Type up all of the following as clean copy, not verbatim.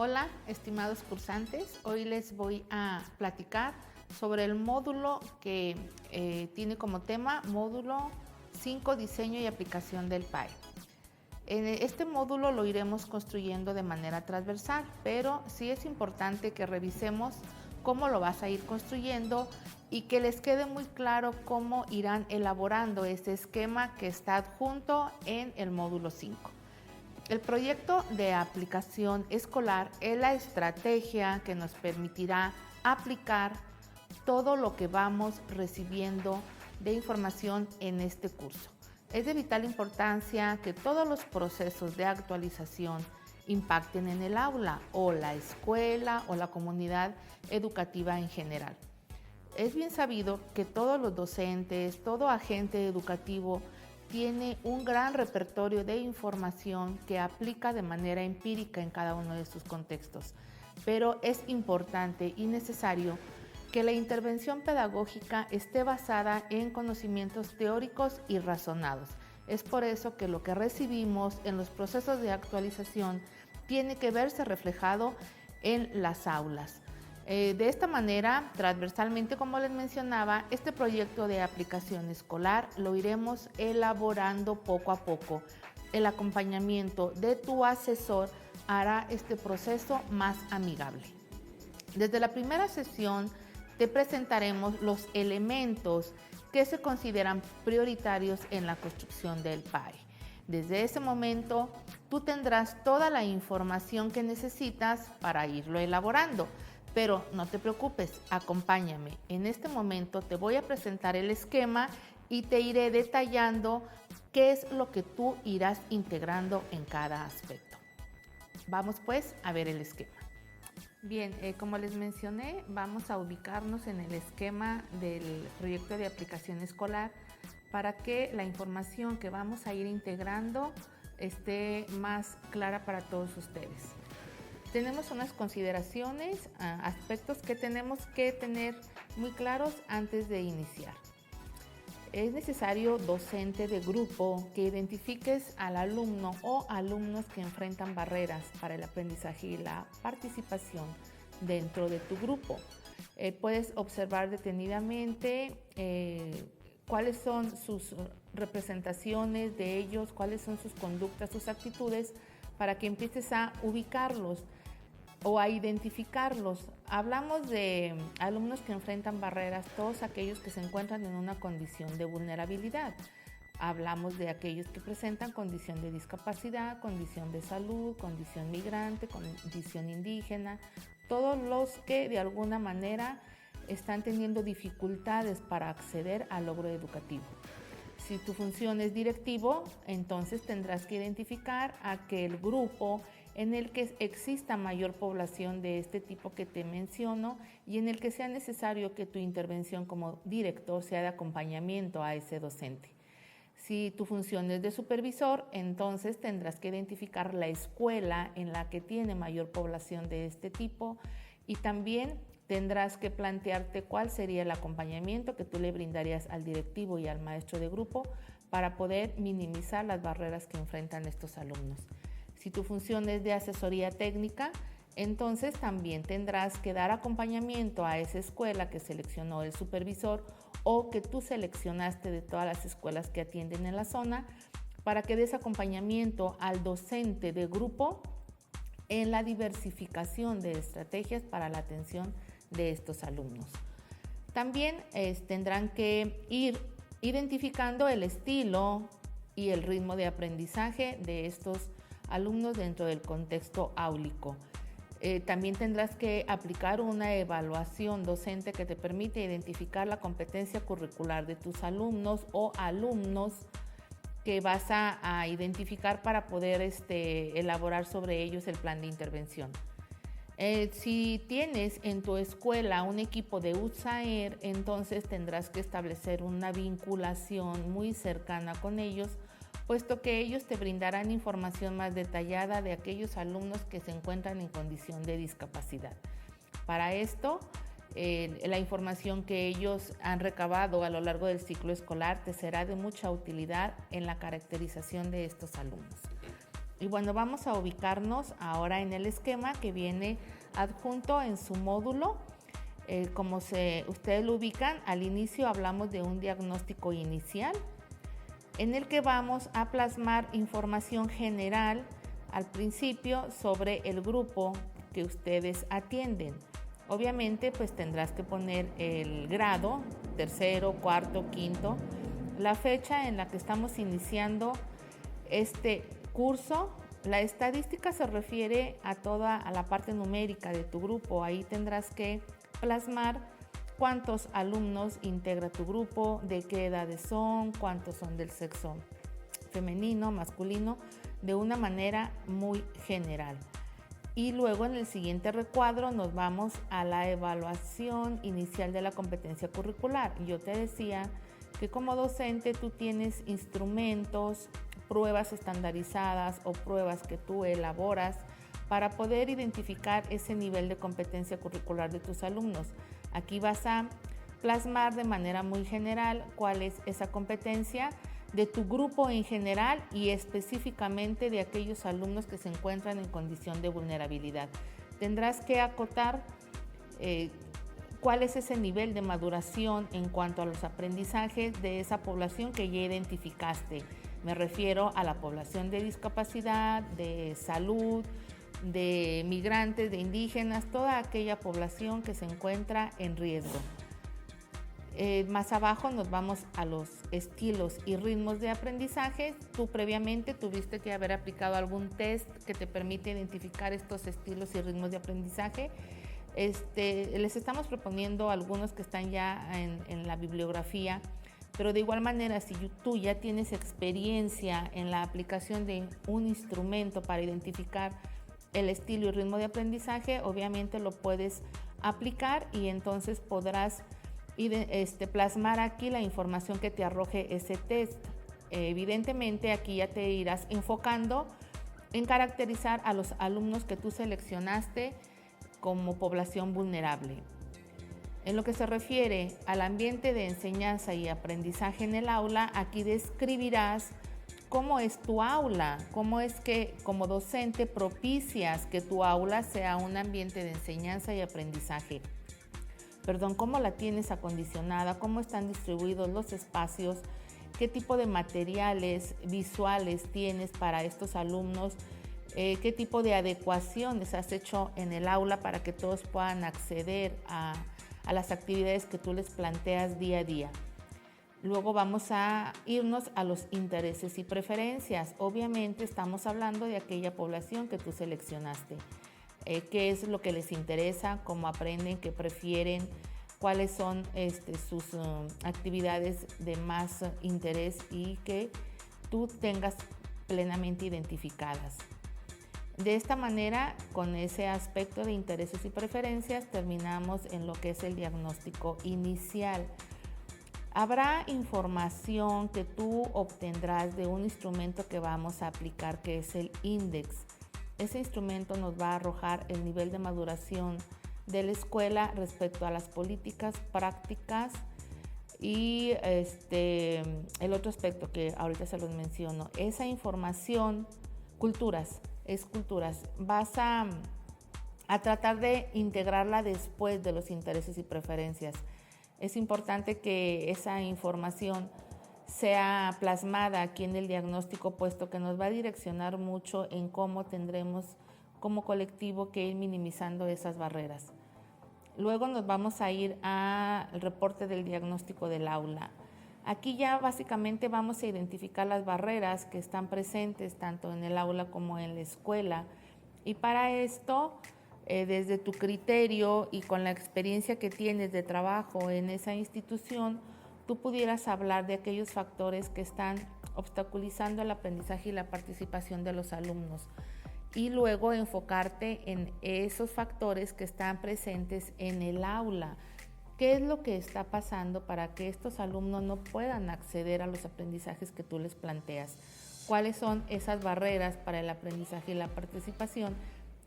Hola, estimados cursantes. Hoy les voy a platicar sobre el módulo que tiene como tema módulo 5, diseño y aplicación del PAE. En este módulo lo iremos construyendo de manera transversal, pero sí es importante que revisemos cómo lo vas a ir construyendo y que les quede muy claro cómo irán elaborando este esquema que está adjunto en el módulo 5. El proyecto de aplicación escolar es la estrategia que nos permitirá aplicar todo lo que vamos recibiendo de información en este curso. Es de vital importancia que todos los procesos de actualización impacten en el aula o la escuela o la comunidad educativa en general. Es bien sabido que todos los docentes, todo agente educativo tiene un gran repertorio de información que aplica de manera empírica en cada uno de sus contextos, pero es importante y necesario que la intervención pedagógica esté basada en conocimientos teóricos y razonados. Es por eso que lo que recibimos en los procesos de actualización tiene que verse reflejado en las aulas. De esta manera, transversalmente, como les mencionaba, este proyecto de aplicación escolar lo iremos elaborando poco a poco. El acompañamiento de tu asesor hará este proceso más amigable. Desde la primera sesión te presentaremos los elementos que se consideran prioritarios en la construcción del PAE. Desde ese momento, tú tendrás toda la información que necesitas para irlo elaborando. Pero no te preocupes, acompáñame. En este momento te voy a presentar el esquema y te iré detallando qué es lo que tú irás integrando en cada aspecto. Vamos pues a ver el esquema. Bien, como les mencioné, vamos a ubicarnos en el esquema del proyecto de aplicación escolar para que la información que vamos a ir integrando esté más clara para todos ustedes. Tenemos unas consideraciones, aspectos que tenemos que tener muy claros antes de iniciar. Es necesario, docente de grupo, que identifiques al alumno o alumnos que enfrentan barreras para el aprendizaje y la participación dentro de tu grupo. Puedes observar detenidamente cuáles son sus representaciones de ellos, cuáles son sus conductas, sus actitudes, para que empieces a ubicarlos o a identificarlos. Hablamos de alumnos que enfrentan barreras, todos aquellos que se encuentran en una condición de vulnerabilidad. Hablamos de aquellos que presentan condición de discapacidad, condición de salud, condición migrante, condición indígena, todos los que de alguna manera están teniendo dificultades para acceder al logro educativo. Si tu función es directivo, entonces tendrás que identificar aquel grupo en el que exista mayor población de este tipo que te menciono y en el que sea necesario que tu intervención como director sea de acompañamiento a ese docente. Si tu función es de supervisor, entonces tendrás que identificar la escuela en la que tiene mayor población de este tipo y también tendrás que plantearte cuál sería el acompañamiento que tú le brindarías al directivo y al maestro de grupo para poder minimizar las barreras que enfrentan estos alumnos. Si tu función es de asesoría técnica, entonces también tendrás que dar acompañamiento a esa escuela que seleccionó el supervisor o que tú seleccionaste de todas las escuelas que atienden en la zona para que des acompañamiento al docente de grupo en la diversificación de estrategias para la atención de estos alumnos. También tendrán que ir identificando el estilo y el ritmo de aprendizaje de estos alumnos dentro del contexto áulico. También tendrás que aplicar una evaluación docente que te permite identificar la competencia curricular de tus alumnos o alumnos que vas a identificar para poder elaborar sobre ellos el plan de intervención. Si tienes en tu escuela un equipo de UTSAER, entonces tendrás que establecer una vinculación muy cercana con ellos, puesto que ellos te brindarán información más detallada de aquellos alumnos que se encuentran en condición de discapacidad. Para esto, la información que ellos han recabado a lo largo del ciclo escolar te será de mucha utilidad en la caracterización de estos alumnos. Y bueno, vamos a ubicarnos ahora en el esquema que viene adjunto en su módulo. Ustedes lo ubican, al inicio hablamos de un diagnóstico inicial en el que vamos a plasmar información general al principio sobre el grupo que ustedes atienden. Obviamente pues tendrás que poner el grado, tercero, cuarto, quinto, la fecha en la que estamos iniciando este curso. La estadística se refiere a toda la parte numérica de tu grupo. Ahí tendrás que plasmar cuántos alumnos integra tu grupo, de qué edades son, cuántos son del sexo femenino, masculino, de una manera muy general. Y luego en el siguiente recuadro nos vamos a la evaluación inicial de la competencia curricular. Yo te decía que como docente tú tienes instrumentos, pruebas estandarizadas o pruebas que tú elaboras para poder identificar ese nivel de competencia curricular de tus alumnos. Aquí vas a plasmar de manera muy general cuál es esa competencia de tu grupo en general y específicamente de aquellos alumnos que se encuentran en condición de vulnerabilidad. Tendrás que acotar cuál es ese nivel de maduración en cuanto a los aprendizajes de esa población que ya identificaste. Me refiero a la población de discapacidad, de salud, de migrantes, de indígenas, toda aquella población que se encuentra en riesgo. Más abajo nos vamos a los estilos y ritmos de aprendizaje. Tú previamente tuviste que haber aplicado algún test que te permite identificar estos estilos y ritmos de aprendizaje. Les estamos proponiendo algunos que están ya en la bibliografía, pero de igual manera, si tú ya tienes experiencia en la aplicación de un instrumento para identificar el estilo y ritmo de aprendizaje, obviamente lo puedes aplicar y entonces podrás plasmar aquí la información que te arroje ese test. Evidentemente aquí ya te irás enfocando en caracterizar a los alumnos que tú seleccionaste como población vulnerable. En lo que se refiere al ambiente de enseñanza y aprendizaje en el aula, aquí describirás cómo es tu aula, cómo es que como docente propicias que tu aula sea un ambiente de enseñanza y aprendizaje. Cómo la tienes acondicionada, cómo están distribuidos los espacios, qué tipo de materiales visuales tienes para estos alumnos, qué tipo de adecuaciones has hecho en el aula para que todos puedan acceder a las actividades que tú les planteas día a día. Luego vamos a irnos a los intereses y preferencias. Obviamente estamos hablando de aquella población que tú seleccionaste. Qué es lo que les interesa, cómo aprenden, qué prefieren, cuáles son sus actividades de más interés y que tú tengas plenamente identificadas. De esta manera, con ese aspecto de intereses y preferencias, terminamos en lo que es el diagnóstico inicial. Habrá información que tú obtendrás de un instrumento que vamos a aplicar, que es el INDEX. Ese instrumento nos va a arrojar el nivel de maduración de la escuela respecto a las políticas, prácticas y el otro aspecto que ahorita se los menciono. Esa información, culturas. Vas a tratar de integrarla después de los intereses y preferencias. Es importante que esa información sea plasmada aquí en el diagnóstico, puesto que nos va a direccionar mucho en cómo tendremos como colectivo que ir minimizando esas barreras. Luego nos vamos a ir al reporte del diagnóstico del aula. Aquí ya básicamente vamos a identificar las barreras que están presentes tanto en el aula como en la escuela. Y para esto, desde tu criterio y con la experiencia que tienes de trabajo en esa institución, tú pudieras hablar de aquellos factores que están obstaculizando el aprendizaje y la participación de los alumnos y luego enfocarte en esos factores que están presentes en el aula. ¿Qué es lo que está pasando para que estos alumnos no puedan acceder a los aprendizajes que tú les planteas? ¿Cuáles son esas barreras para el aprendizaje y la participación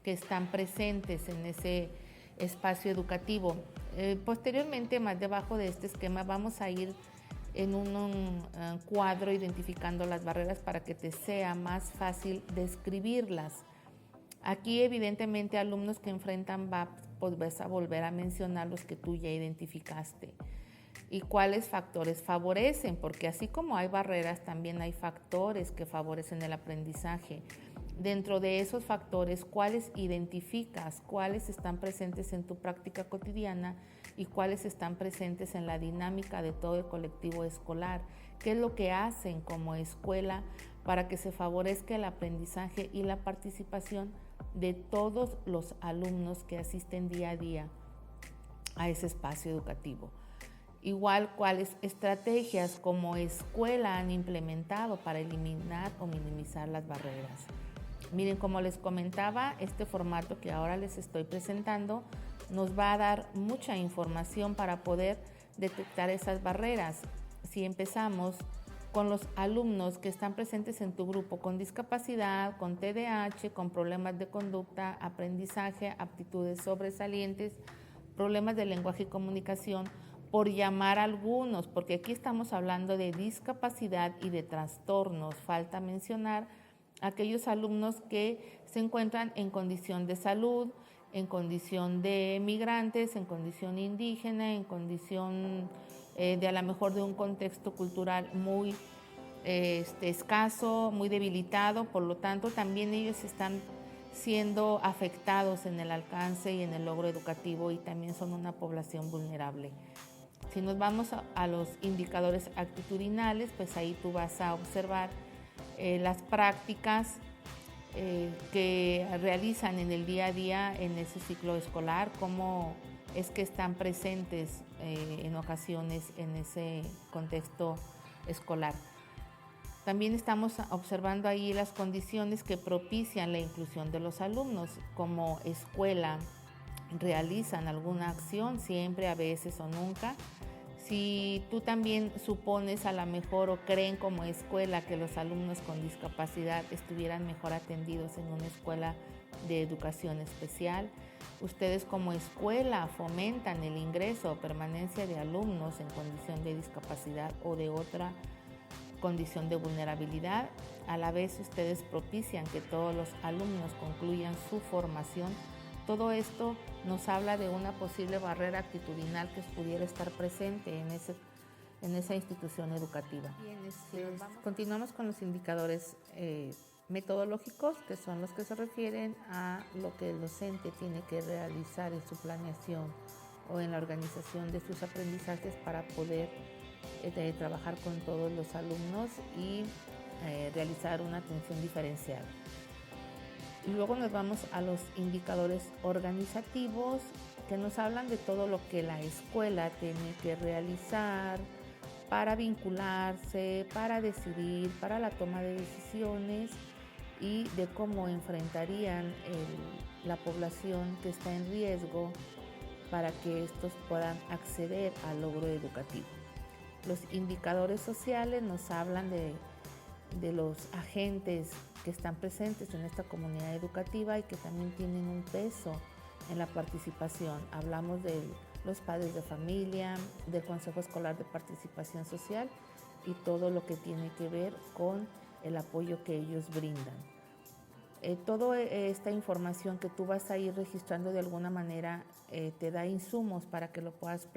que están presentes en ese espacio educativo? Posteriormente, más debajo de este esquema, vamos a ir en un cuadro identificando las barreras para que te sea más fácil describirlas. Aquí evidentemente alumnos que enfrentan VAP, pues vas a volver a mencionar los que tú ya identificaste. ¿Y cuáles factores favorecen? Porque así como hay barreras, también hay factores que favorecen el aprendizaje. Dentro de esos factores, ¿cuáles identificas? ¿Cuáles están presentes en tu práctica cotidiana y cuáles están presentes en la dinámica de todo el colectivo escolar? ¿Qué es lo que hacen como escuela para que se favorezca el aprendizaje y la participación de todos los alumnos que asisten día a día a ese espacio educativo? Igual, ¿cuáles estrategias como escuela han implementado para eliminar o minimizar las barreras? Miren, como les comentaba, este formato que ahora les estoy presentando nos va a dar mucha información para poder detectar esas barreras. Si empezamos con los alumnos que están presentes en tu grupo con discapacidad, con TDAH, con problemas de conducta, aprendizaje, aptitudes sobresalientes, problemas de lenguaje y comunicación, por llamar a algunos, porque aquí estamos hablando de discapacidad y de trastornos. Falta mencionar aquellos alumnos que se encuentran en condición de salud, en condición de migrantes, en condición indígena, en condición de a lo mejor de un contexto cultural muy escaso, muy debilitado. Por lo tanto, también ellos están siendo afectados en el alcance y en el logro educativo y también son una población vulnerable. Si nos vamos a los indicadores actitudinales, pues ahí tú vas a observar las prácticas que realizan en el día a día en ese ciclo escolar, cómo es que están presentes en ocasiones en ese contexto escolar. También estamos observando ahí las condiciones que propician la inclusión de los alumnos. Como escuela realizan alguna acción, siempre, a veces o nunca. Si tú también supones a lo mejor o creen como escuela que los alumnos con discapacidad estuvieran mejor atendidos en una escuela de educación especial, ustedes como escuela fomentan el ingreso o permanencia de alumnos en condición de discapacidad o de otra condición de vulnerabilidad. A la vez ustedes propician que todos los alumnos concluyan su formación. Todo esto nos habla de una posible barrera actitudinal que pudiera estar presente en esa institución educativa. Bien, continuamos con los indicadores metodológicos, que son los que se refieren a lo que el docente tiene que realizar en su planeación o en la organización de sus aprendizajes para poder trabajar con todos los alumnos y realizar una atención diferenciada. Y luego nos vamos a los indicadores organizativos, que nos hablan de todo lo que la escuela tiene que realizar para vincularse, para decidir, para la toma de decisiones y de cómo enfrentarían la población que está en riesgo para que estos puedan acceder al logro educativo. Los indicadores sociales nos hablan de los agentes que están presentes en esta comunidad educativa y que también tienen un peso en la participación. Hablamos de los padres de familia, del Consejo Escolar de Participación Social y todo lo que tiene que ver con el apoyo que ellos brindan. Toda esta información que tú vas a ir registrando de alguna manera te da insumos para que lo puedas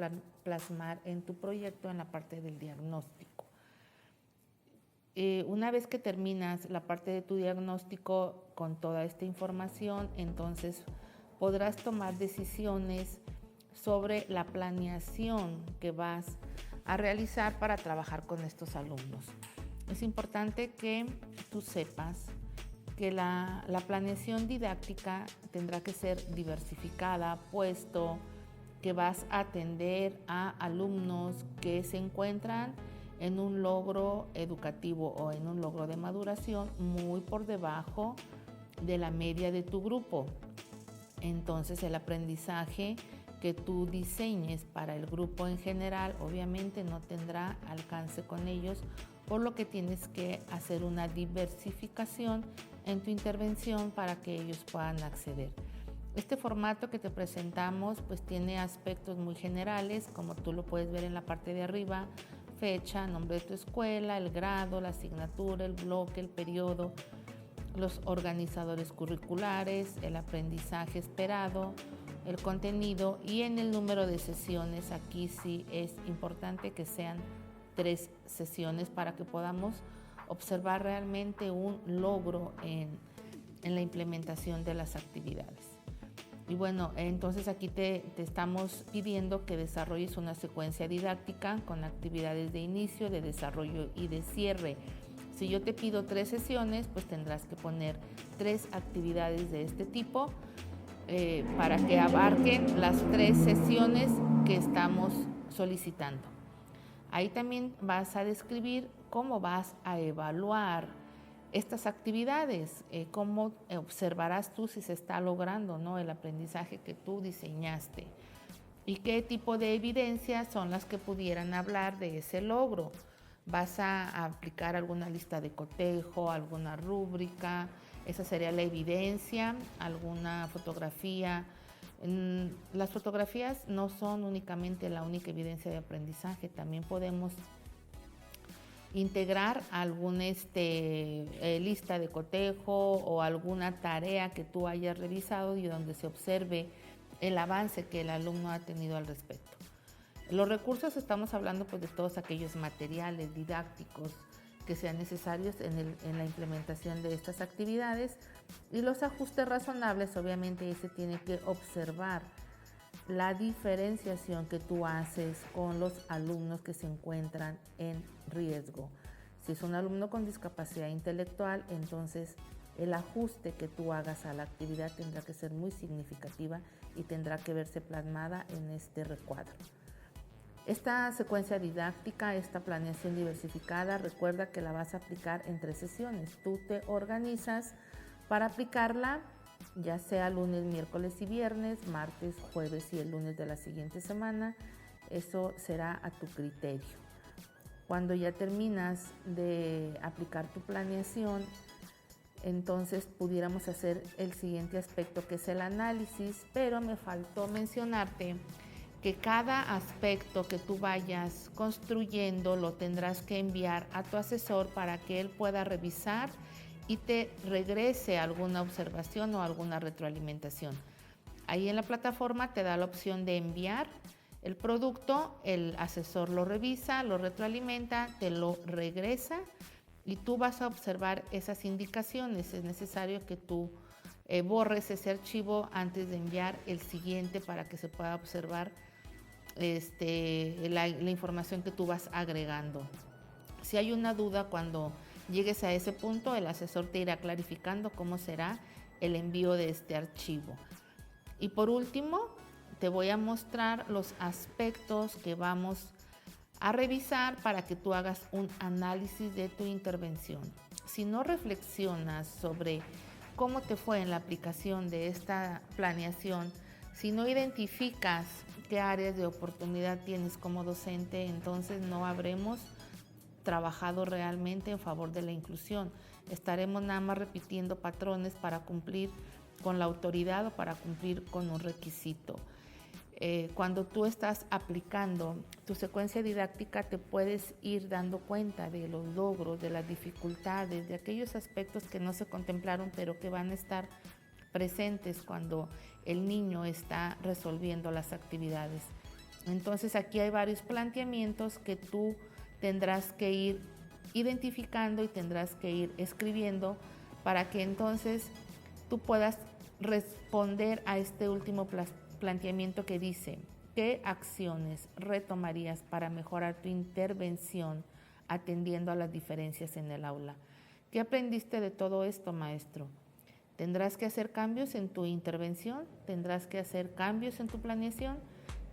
plasmar en tu proyecto en la parte del diagnóstico. Una vez que terminas la parte de tu diagnóstico con toda esta información, entonces podrás tomar decisiones sobre la planeación que vas a realizar para trabajar con estos alumnos. Es importante que tú sepas que la planeación didáctica tendrá que ser diversificada, puesto que vas a atender a alumnos que se encuentran en un logro educativo o en un logro de maduración muy por debajo de la media de tu grupo. Entonces el aprendizaje que tú diseñes para el grupo en general obviamente no tendrá alcance con ellos, por lo que tienes que hacer una diversificación en tu intervención para que ellos puedan acceder. Este formato que te presentamos pues tiene aspectos muy generales, como tú lo puedes ver en la parte de arriba, fecha, nombre de tu escuela, el grado, la asignatura, el bloque, el periodo, los organizadores curriculares, el aprendizaje esperado, el contenido y en el número de sesiones. Aquí sí es importante que sean 3 sesiones para que podamos observar realmente un logro en la implementación de las actividades. Y bueno, entonces aquí te estamos pidiendo que desarrolles una secuencia didáctica con actividades de inicio, de desarrollo y de cierre. Si yo te pido 3 sesiones, pues tendrás que poner 3 actividades de este tipo para que abarquen las 3 sesiones que estamos solicitando. Ahí también vas a describir cómo vas a evaluar estas actividades, cómo observarás tú si se está logrando, ¿no?, el aprendizaje que tú diseñaste y qué tipo de evidencias son las que pudieran hablar de ese logro. Vas a aplicar alguna lista de cotejo, alguna rúbrica, esa sería la evidencia, alguna fotografía. Las fotografías no son únicamente la única evidencia de aprendizaje, también podemos integrar alguna lista de cotejo o alguna tarea que tú hayas revisado y donde se observe el avance que el alumno ha tenido al respecto. Los recursos, estamos hablando pues de todos aquellos materiales didácticos que sean necesarios en la implementación de estas actividades, y los ajustes razonables, obviamente se tiene que observar la diferenciación que tú haces con los alumnos que se encuentran en riesgo. Si es un alumno con discapacidad intelectual, entonces el ajuste que tú hagas a la actividad tendrá que ser muy significativa y tendrá que verse plasmada en este recuadro. Esta secuencia didáctica, esta planeación diversificada, recuerda que la vas a aplicar en 3 sesiones. Tú te organizas para aplicarla, ya sea lunes, miércoles y viernes, martes, jueves y el lunes de la siguiente semana. Eso será a tu criterio. Cuando ya terminas de aplicar tu planeación, entonces pudiéramos hacer el siguiente aspecto, que es el análisis, pero me faltó mencionarte que cada aspecto que tú vayas construyendo lo tendrás que enviar a tu asesor para que él pueda revisar y te regrese alguna observación o alguna retroalimentación. Ahí en la plataforma te da la opción de enviar el producto, el asesor lo revisa, lo retroalimenta, te lo regresa y tú vas a observar esas indicaciones. Es necesario que tú borres ese archivo antes de enviar el siguiente para que se pueda observar la información que tú vas agregando. Si hay una duda cuando llegues a ese punto, el asesor te irá clarificando cómo será el envío de este archivo. Y por último, te voy a mostrar los aspectos que vamos a revisar para que tú hagas un análisis de tu intervención. Si no reflexionas sobre cómo te fue en la aplicación de esta planeación, si no identificas qué áreas de oportunidad tienes como docente, entonces no habremos trabajado realmente en favor de la inclusión. Estaremos nada más repitiendo patrones para cumplir con la autoridad o para cumplir con un requisito. Cuando tú estás aplicando tu secuencia didáctica, te puedes ir dando cuenta de los logros, de las dificultades, de aquellos aspectos que no se contemplaron, pero que van a estar presentes cuando el niño está resolviendo las actividades. Entonces aquí hay varios planteamientos que tú tendrás que ir identificando y tendrás que ir escribiendo para que entonces tú puedas responder a este último planteamiento que dice: ¿qué acciones retomarías para mejorar tu intervención atendiendo a las diferencias en el aula? ¿Qué aprendiste de todo esto, maestro? ¿Tendrás que hacer cambios en tu intervención? ¿Tendrás que hacer cambios en tu planeación?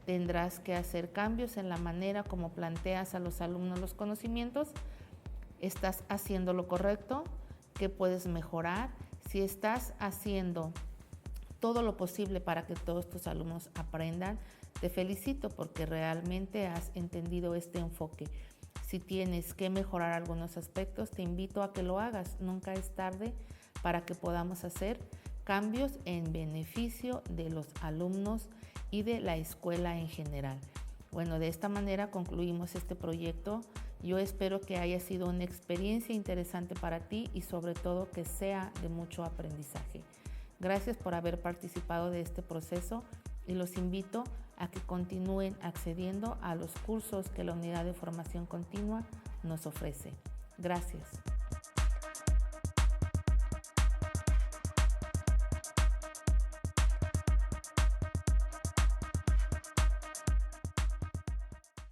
¿Tendrás que hacer cambios en la manera como planteas a los alumnos los conocimientos? ¿Estás haciendo lo correcto? ¿Qué puedes mejorar? Si estás haciendo todo lo posible para que todos tus alumnos aprendan, te felicito porque realmente has entendido este enfoque. Si tienes que mejorar algunos aspectos, te invito a que lo hagas. Nunca es tarde para que podamos hacer cambios en beneficio de los alumnos y de la escuela en general. Bueno, de esta manera concluimos este proyecto Yo espero que haya sido una experiencia interesante para ti y sobre todo que sea de mucho aprendizaje. Gracias por haber participado de este proceso y los invito a que continúen accediendo a los cursos que la Unidad de Formación Continua nos ofrece. Gracias.